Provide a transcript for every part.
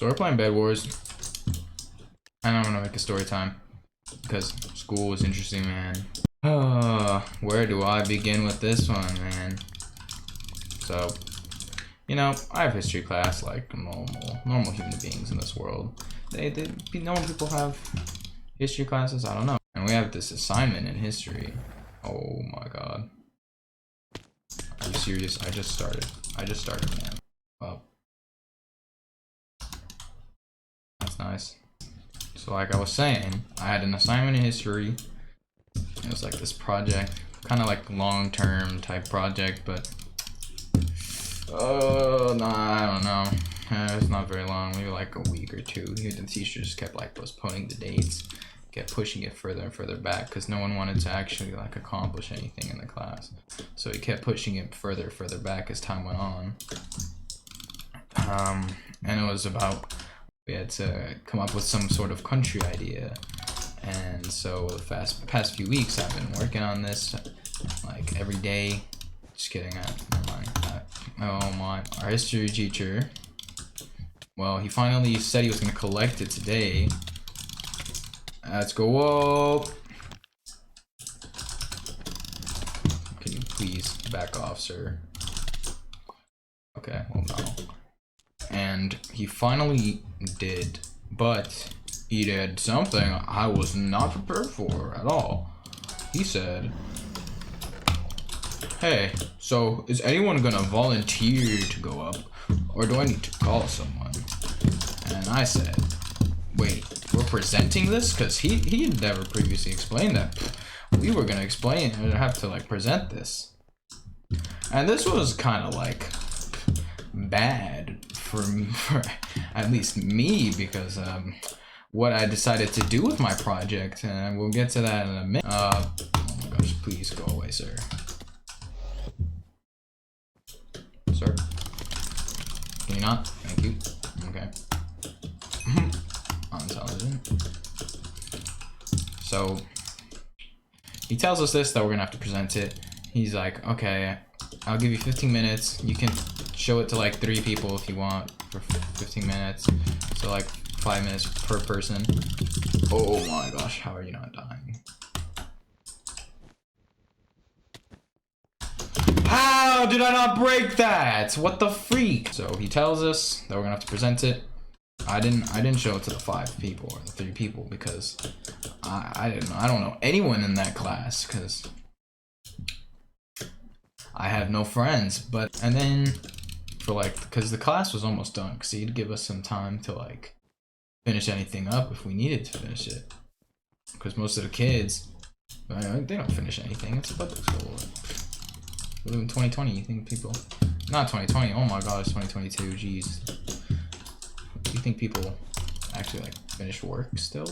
So we're playing Bed Wars, and I'm gonna make a story time because school was interesting, man. Where do I begin with this one, man? So, you know, I have history class like normal human beings in this world. Normal people have history classes. I don't know. And we have this assignment in history. Oh my god. Are you serious? I just started, man. Well, that's nice. So like I was saying, I had an assignment in history. It was like this project, kind of like long-term type project, but nah, I don't know. It's not very long, maybe like a week or two. The teacher just kept like postponing the dates, kept pushing it further and further back because no one wanted to actually like accomplish anything in the class. So he kept pushing it further and further back as time went on. And it was about, we had to come up with some sort of country idea. And so the past few weeks I've been working on this like every day. Just kidding, never mind. Oh my, our history teacher, well, he finally said he was gonna collect it today. Let's go up. Can you please back off, sir? Okay, well, no. And he finally did, but he did something I was not prepared for at all. He said, hey, so is anyone gonna volunteer to go up, or do I need to call someone? And I said, wait, we're presenting this? Because he had never previously explained that. We were gonna explain and have to like present this. And this was kind of like bad for at least me, because what I decided to do with my project, and we'll get to that in a minute. Oh my gosh, please go away, sir. Sir? Can you not? Thank you. Okay. Unintelligent. So, he tells us this, that we're gonna have to present it. He's like, okay, I'll give you 15 minutes. You can show it to like 3 people if you want for 15 minutes. So like 5 minutes per person. Oh my gosh, how are you not dying? How did I not break that? What the freak? So he tells us that we're gonna have to present it. I didn't show it to the 5 people or the 3 people because I don't know anyone in that class, because I have no friends. But and then for like, because the class was almost done, because he'd give us some time to like finish anything up if we needed to finish it, because most of the kids, they don't finish anything. It's a public school. We live in 2020. You think people, not 2020, oh my god, it's 2022, jeez. Do you think people actually like finish work still?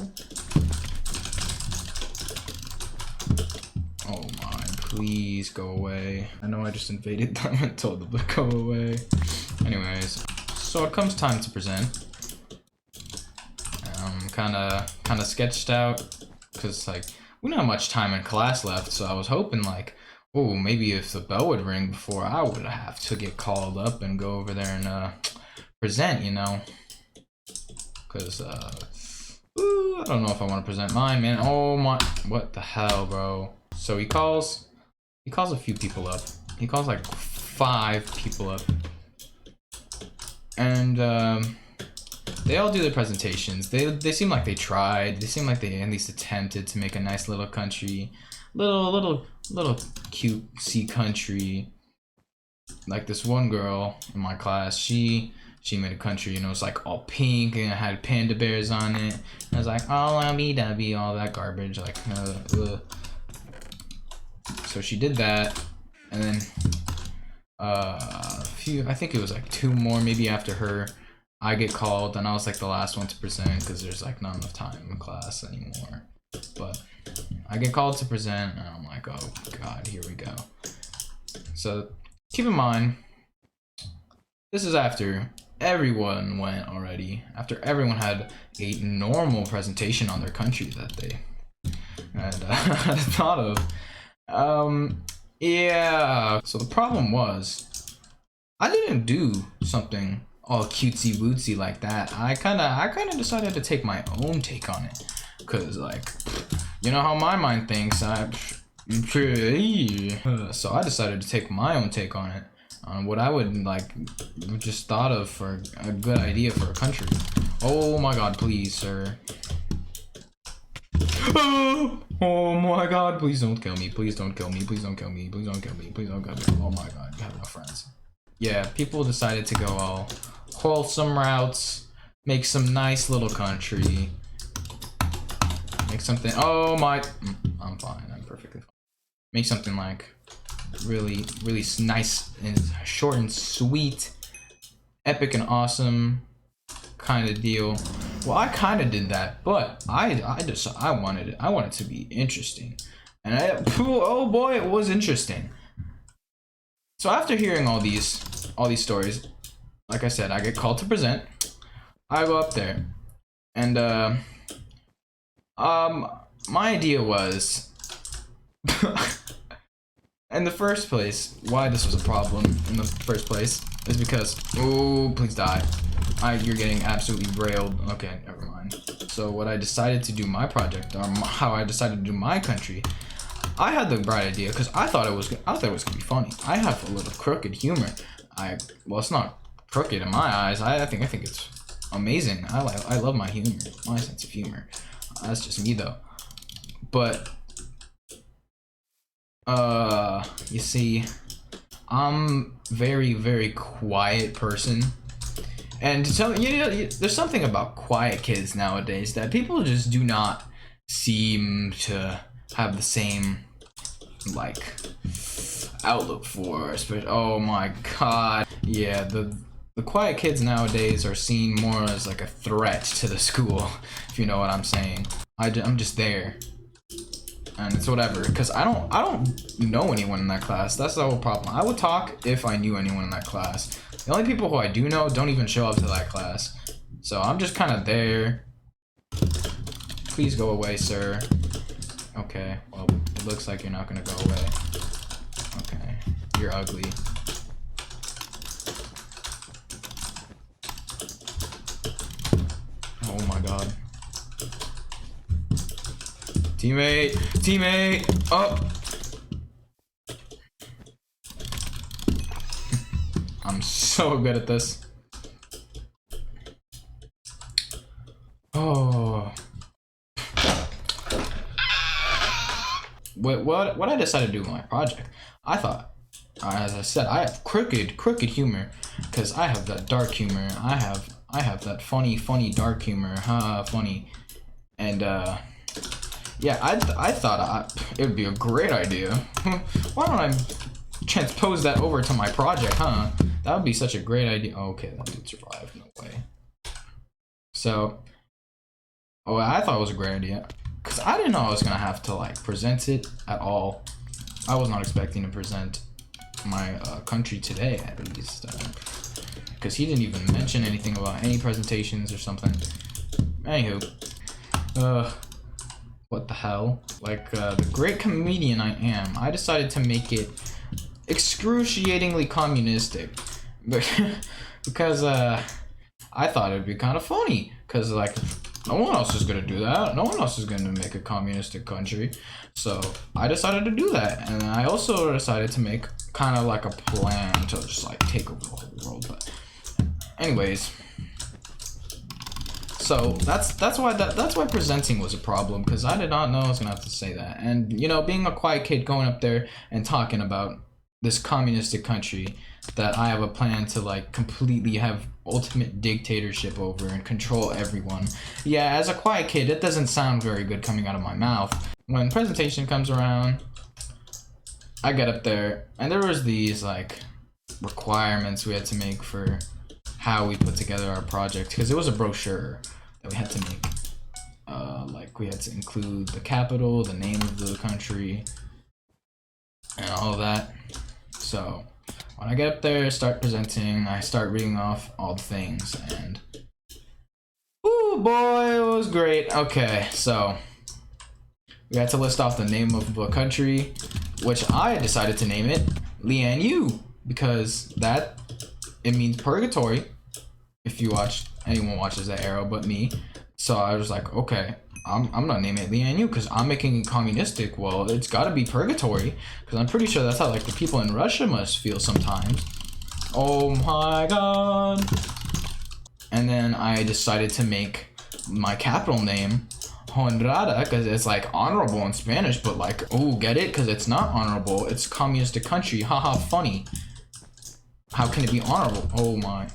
Oh my, please go away. I know I just invaded them and told them to go away. Anyways, so it comes time to present. Kind of sketched out, because like we don't have much time in class left, so I was hoping like, oh, maybe if the bell would ring before I would have to get called up and go over there and present, you know, because I don't know if I want to present mine, man. Oh my, what the hell, bro? So he calls a few people up. He calls like 5 people up, and they all do their presentations. They seem like they tried. They seem like they at least attempted to make a nice little country, little cutesy country. Like this one girl in my class, she made a country, you know, it's like all pink and it had panda bears on it. And I was like, oh, lovey-dovey, all that garbage, like, So she did that, and then I think it was like 2 more maybe after her, I get called, and I was like the last one to present because there's like not enough time in class anymore. But I get called to present, and I'm like, oh god, here we go. So keep in mind, this is after everyone went already, after everyone had a normal presentation on their country that they had thought of. Yeah, so the problem was, I didn't do something all cutesy wootsy like that. I kind of decided to take my own take on it, cause like, you know how my mind thinks. So I decided to take my own take on it, on what I would like just thought of for a good idea for a country. Oh my God, please, sir. Oh my God, please don't kill me. Please don't kill me. Please don't kill me. Please don't kill me. Please don't kill me. Oh my God, you have no friends. Yeah, people decided to go all wholesome routes, make some nice little country, make something. Oh my, I'm fine. I'm perfectly fine. Make something like really nice and short and sweet, epic and awesome kind of deal. Well, I kind of did that, but I wanted it to be interesting, and oh boy, it was interesting. So after hearing all these stories, like I said, I get called to present. I go up there, and my idea was, in the first place, why this was a problem in the first place is because, oh, please die. You're getting absolutely railed. Okay, never mind. So what I decided to do my project, or how I decided to do my country, I had the bright idea because I thought it was gonna be funny. I have a little crooked humor. Well, it's not crooked in my eyes. I think it's amazing. I love my humor, my sense of humor. That's just me though. But you see, I'm very quiet person. And to tell you, there's something about quiet kids nowadays that people just do not seem to have the same like outlook for. Especially, oh my God, yeah, the quiet kids nowadays are seen more as like a threat to the school, if you know what I'm saying. I'm just there, and it's whatever, because I don't know anyone in that class. That's the whole problem. I would talk if I knew anyone in that class. The only people who I do know don't even show up to that class. So I'm just kind of there. Please go away, sir. Okay, well, it looks like you're not gonna go away. Okay, you're ugly. Oh my God. Teammate, oh! I'm so good at this. Oh. What I decided to do with my project, I thought, as I said, I have crooked humor, because I have that dark humor. I have that funny dark humor, funny, and yeah, I thought it would be a great idea. Why don't I transpose that over to my project, huh? That would be such a great idea. Okay, that dude survived, no way. So, I thought it was a great idea, because I didn't know I was gonna have to like present it at all. I was not expecting to present my country today, at least, because he didn't even mention anything about any presentations or something. Anywho, what the hell? Like the great comedian I am, I decided to make it excruciatingly communistic, because I thought it'd be kind of funny, because like no one else is gonna do that. No one else is gonna make a communistic country. So I decided to do that, and I also decided to make kind of like a plan to just like take over the whole world. But anyways, so that's why presenting was a problem, because I did not know I was gonna have to say that. And you know, being a quiet kid going up there and talking about this communistic country that I have a plan to like completely have ultimate dictatorship over and control everyone. Yeah, as a quiet kid, it doesn't sound very good coming out of my mouth. When presentation comes around, I get up there and there was these like requirements we had to make for how we put together our project, because it was a brochure that we had to make. Like we had to include the capital, the name of the country, and all of that. So when I get up there, start presenting, I start reading off all the things, and oh boy, it was great. Okay, so we had to list off the name of a country, which I decided to name it Lian Yu, because it means purgatory, if you watch, anyone watches that Arrow but me. So I was like, okay, I'm gonna name it Lian Yu because I'm making it communistic. Well, it's gotta be purgatory because I'm pretty sure that's how like the people in Russia must feel sometimes. Oh my god. And then I decided to make my capital name Honrada because it's like honorable in Spanish, but like, oh, get it? Because it's not honorable. It's communistic country. Haha, funny. How can it be honorable? Oh my.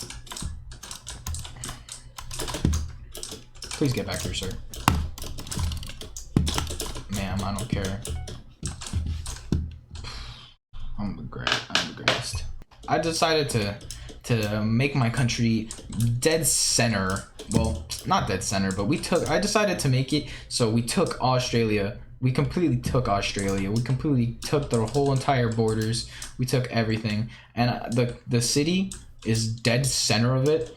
Please get back here, sir. Ma'am, I don't care. I'm the greatest. I decided to make my country dead center. Well, not dead center, but I decided to make it so we took Australia. We completely took Australia. We completely took the whole entire borders. We took everything. And the city is dead center of it.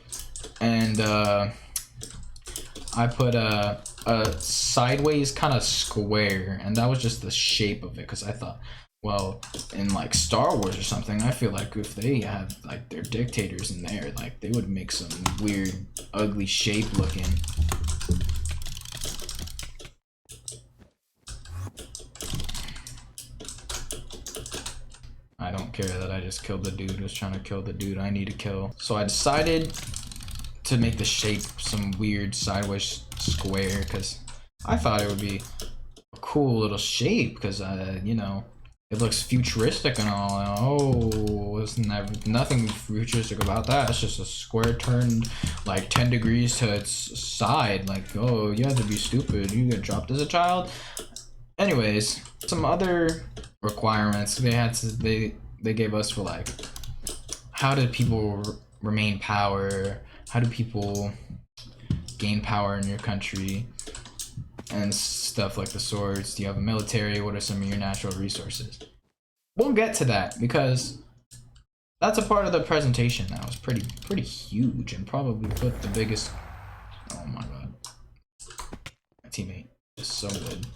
And I put a sideways kind of square, and that was just the shape of it because I thought, well, in like Star Wars or something, I feel like if they had like their dictators in there, like they would make some weird, ugly shape looking. I don't care that I just killed the dude who was trying to kill the dude I need to kill. So I decided to make the shape some weird sideways square because I thought it would be a cool little shape because you know, it looks futuristic and all. Oh, it's nothing futuristic about that. It's just a square turned like 10 degrees to its side. Like, oh, you have to be stupid. You get dropped as a child. Anyways, some other requirements they gave us for like, how did people remain power? How do people gain power in your country? And stuff like the swords. Do you have a military? What are some of your natural resources? We'll get to that because that's a part of the presentation that was pretty huge and probably put the biggest. Oh my god, my teammate is so good.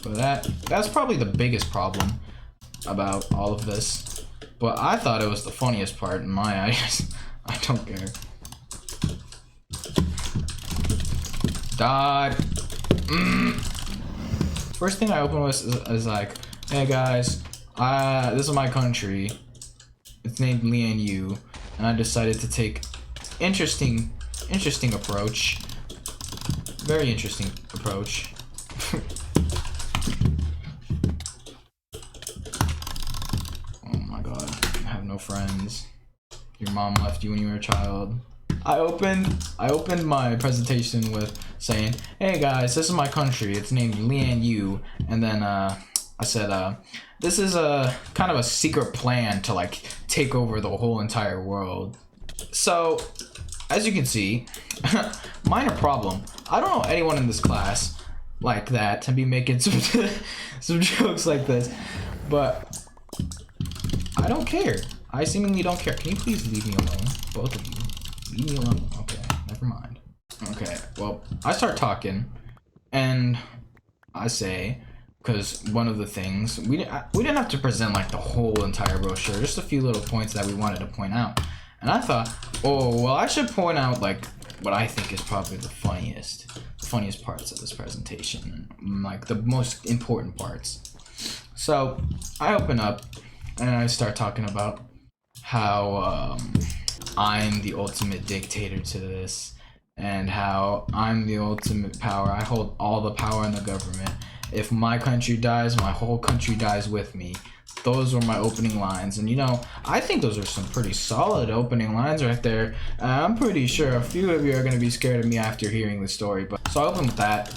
But that's probably the biggest problem about all of this. But I thought it was the funniest part in my eyes. I don't care. Died. First thing I opened with is like, hey guys, this is my country. It's named Lian Yu, and I decided to take interesting approach. Very interesting approach. Oh my god, I have no friends. Your mom left you when you were a child. I opened my presentation with saying, hey guys, this is my country, it's named Lian Yu, and then I said this is a kind of a secret plan to like take over the whole entire world. So as you can see, minor problem, I don't know anyone in this class like that to be making some jokes like this, but I don't care. I seemingly don't care. Can you please leave me alone, both of you? Leave me alone. Okay, never mind. Okay, well, I start talking, and I say, because one of the things, we didn't have to present like the whole entire brochure, just a few little points that we wanted to point out. And I thought, oh, well, I should point out like what I think is probably the funniest parts of this presentation, like the most important parts. So I open up and I start talking about how I'm the ultimate dictator to this, and how I'm the ultimate power. I hold all the power in the government. If my country dies, my whole country dies with me. Those were my opening lines, and you know, I think those are some pretty solid opening lines right there. I'm pretty sure a few of you are gonna be scared of me after hearing the story, but so I opened with that,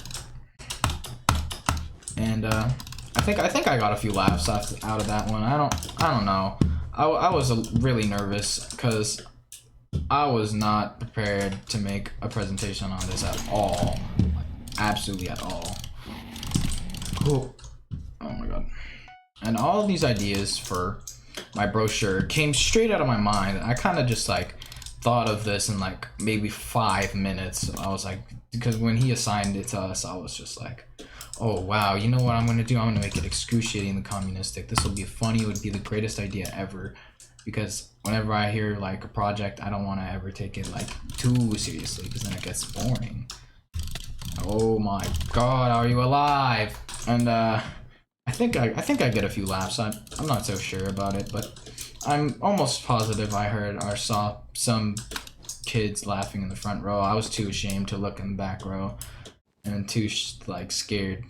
and I think I got a few laughs out of that one. I don't know. I was really nervous because I was not prepared to make a presentation on this at all, like, absolutely at all. Oh my god. And all of these ideas for my brochure came straight out of my mind. I kind of just like thought of this in like maybe 5 minutes. I was like, because when he assigned it to us, I was just like, oh wow, you know what I'm gonna do? I'm gonna make it excruciatingly communistic. This will be funny. It would be the greatest idea ever. because whenever I hear like a project, I don't want to ever take it like too seriously because then it gets boring. Oh my god, are you alive? And I think I get a few laughs. I'm not so sure about it, but I'm almost positive I heard or saw some kids laughing in the front row. I was too ashamed to look in the back row, and too like scared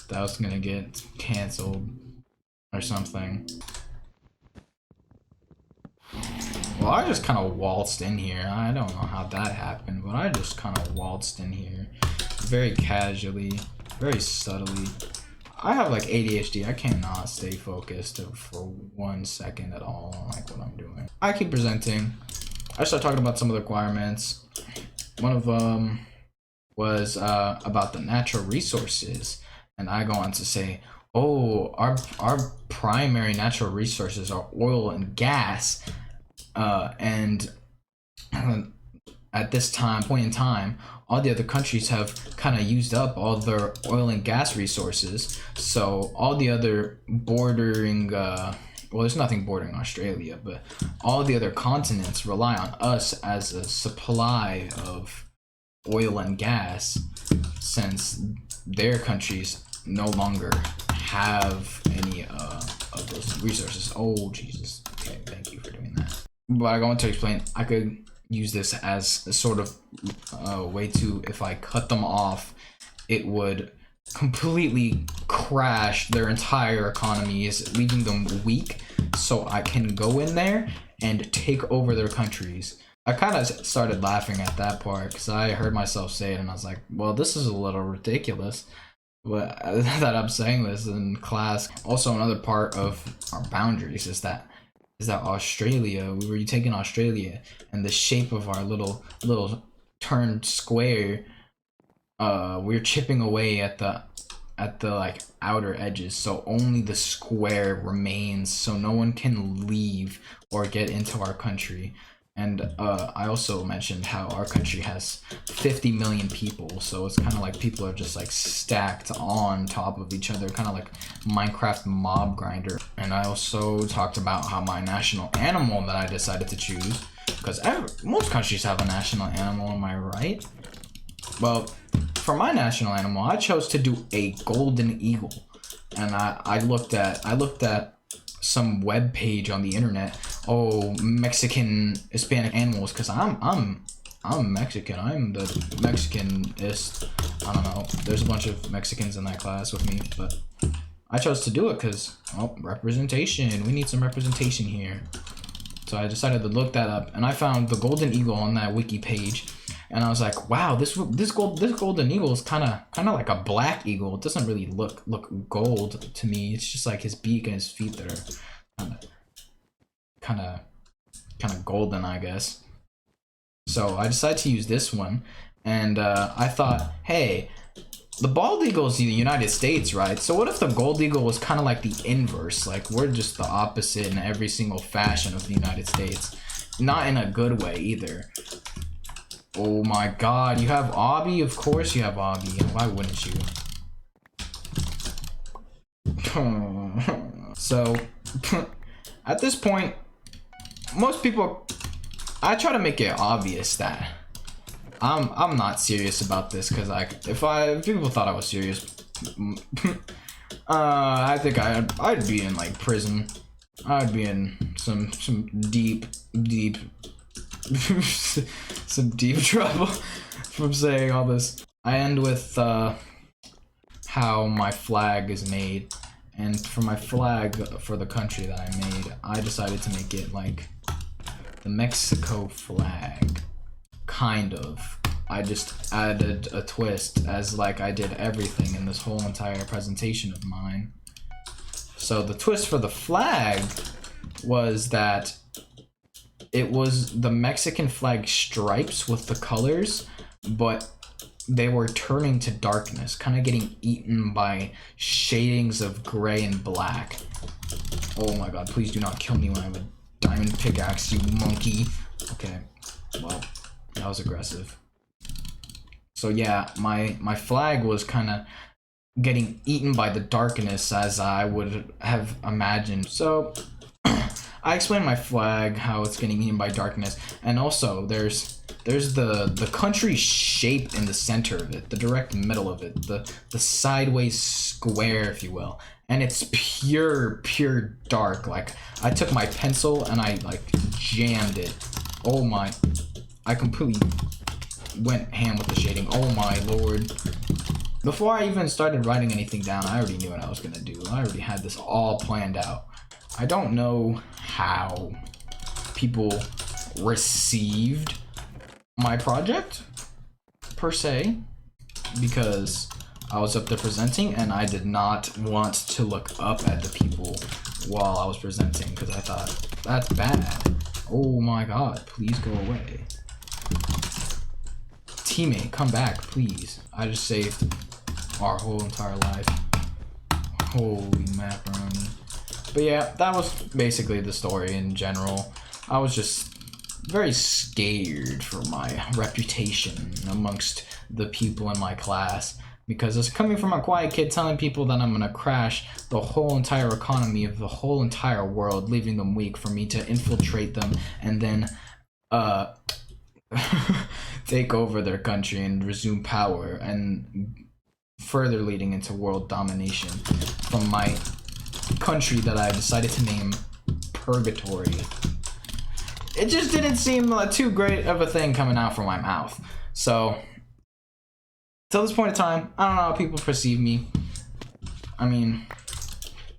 that I was gonna get canceled or something. Well, I just kind of waltzed in here. I don't know how that happened, but I just kind of waltzed in here very casually, very subtly. I have like ADHD. I cannot stay focused for 1 second at all on like what I'm doing. I keep presenting. I start talking about some of the requirements. One of them was about the natural resources, and I go on to say, oh, our primary natural resources are oil and gas, and at this point in time, all the other countries have kind of used up all their oil and gas resources. So all the other bordering, well, there's nothing bordering Australia, but all the other continents rely on us as a supply of oil and gas, since their countries no longer have any of those resources. Oh, Jesus. Okay, thank you for doing that. But I go on to explain, I could use this as a sort of way to, if I cut them off, it would completely crash their entire economies, leaving them weak, so I can go in there and take over their countries. I kind of started laughing at that part because I heard myself say it and I was like, well, this is a little ridiculous, but that I'm saying this in class. Also, another part of our boundaries is that Australia, we were taking Australia, and the shape of our little turned square, we're chipping away at the like outer edges, so only the square remains, so no one can leave or get into our country. And I also mentioned how our country has 50 million people, so it's kind of like people are just like stacked on top of each other, kind of like Minecraft mob grinder. And I also talked about how my national animal that I decided to choose, because most countries have a national animal, am I right? Well, for my national animal, I chose to do a golden eagle, and I looked at some web page on the internet. Oh, Mexican Hispanic animals, because I'm Mexican. I'm the Mexicanist. I don't know. There's a bunch of Mexicans in that class with me, but I chose to do it because, oh, representation. We need some representation here. So I decided to look that up, and I found the golden eagle on that wiki page, and I was like, wow, this golden eagle is kind of like a black eagle. It doesn't really look gold to me. It's just like his beak and his feet that are kind of golden, I guess. So I decided to use this one, and I thought, hey, the bald eagle is the United States, right? So what if the gold eagle was kind of like the inverse? Like, we're just the opposite in every single fashion of the United States. Not in a good way either. Oh my god, you have Obby? Of course you have Obby. Why wouldn't you? So, at this point, most people, I try to make it obvious that I'm not serious about this, because if people thought I was serious, I think I'd be in like prison. I'd be in some deep some deep trouble from saying all this. I end with how my flag is made, and for my flag for the country that I made, I decided to make it like the Mexico flag, kind of. I just added a twist, as like I did everything in this whole entire presentation of mine. So the twist for the flag was that it was the Mexican flag stripes with the colors, but they were turning to darkness, kind of getting eaten by shadings of gray and black. Oh my god, please do not kill me when I have a diamond pickaxe, you monkey. Okay, well, that was aggressive. So yeah, my flag was kind of getting eaten by the darkness, as I would have imagined. So I explained my flag, how it's getting eaten by darkness, and also there's the country shape in the center of it, the direct middle of it, the sideways square, if you will, and it's pure dark. Like, I took my pencil and I like jammed it. Oh my, I completely went ham with the shading. Oh my lord. Before I even started writing anything down, I already knew what I was gonna do. I already had this all planned out. I don't know how people received my project, per se, because I was up there presenting and I did not want to look up at the people while I was presenting because I thought, that's bad. Oh my god, please go away. Teammate, come back, please. I just saved our whole entire life. Holy macaroni. But yeah, that was basically the story in general. I was just very scared for my reputation amongst the people in my class, because it's coming from a quiet kid telling people that I'm gonna crash the whole entire economy of the whole entire world, leaving them weak for me to infiltrate them and then take over their country and resume power, and further leading into world domination from my country that I decided to name Purgatory. It just didn't seem too great of a thing coming out from my mouth. So, till this point in time, I don't know how people perceive me. I mean,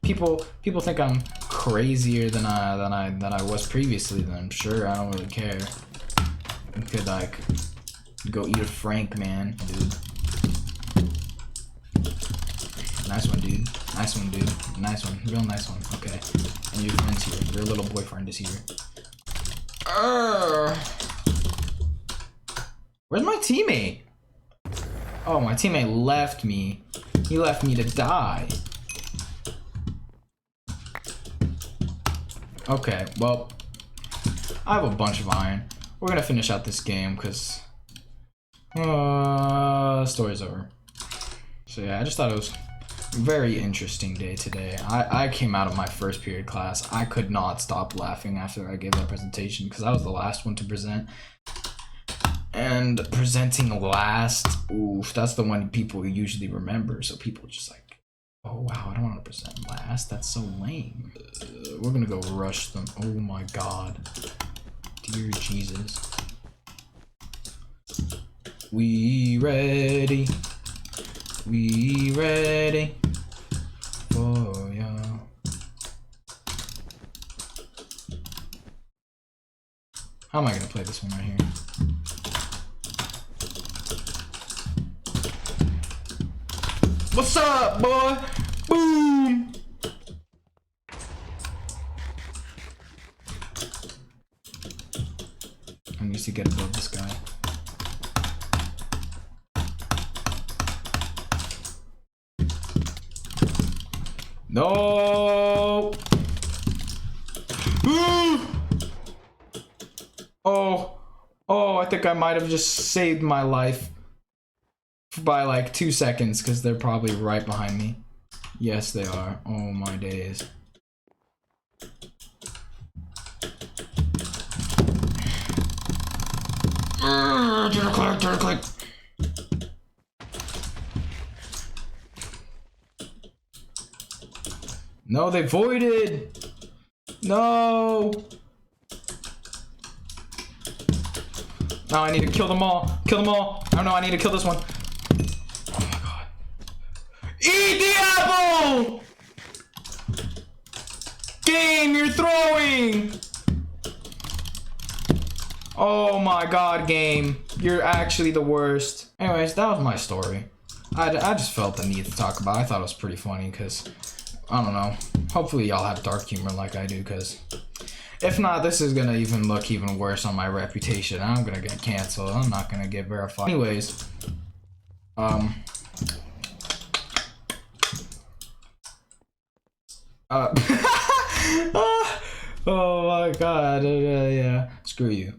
people think I'm crazier than I was previously. Then I'm sure I don't really care. I could like go eat a Frank, man, dude. Nice one, dude. Nice one, dude. Nice one. Real nice one. Okay. And your friend's here. Your little boyfriend is here. Where's my teammate? Oh, my teammate left me. He left me to die. Okay, well, I have a bunch of iron. We're gonna finish out this game because the story's over. So yeah, I just thought it was a very interesting day today. I came out of my first period class. I could not stop laughing after I gave that presentation because I was the last one to present. And presenting last, oof, that's the one people usually remember. So people just like, oh wow, I don't want to present last. That's so lame. We're gonna go rush them. Oh my god. Dear Jesus. We ready. We ready for ya. How am I gonna play this one right here? What's up, boy? Boom! I need to get above this guy. No! Oh, I think I might have just saved my life by like 2 seconds because they're probably right behind me. Yes, they are. Oh my days. Did a click. No, they voided. No. Now I need to kill them all. Kill them all. I don't know. I need to kill this one. Oh my god. Eat the apple! Game, you're throwing. Oh my god, game. You're actually the worst. Anyways, that was my story. I just felt the need to talk about it. I thought it was pretty funny because, I don't know. Hopefully y'all have dark humor like I do, because if not, this is gonna even look even worse on my reputation. I'm gonna get canceled. I'm not gonna get verified. Anyways, oh my god, yeah, screw you.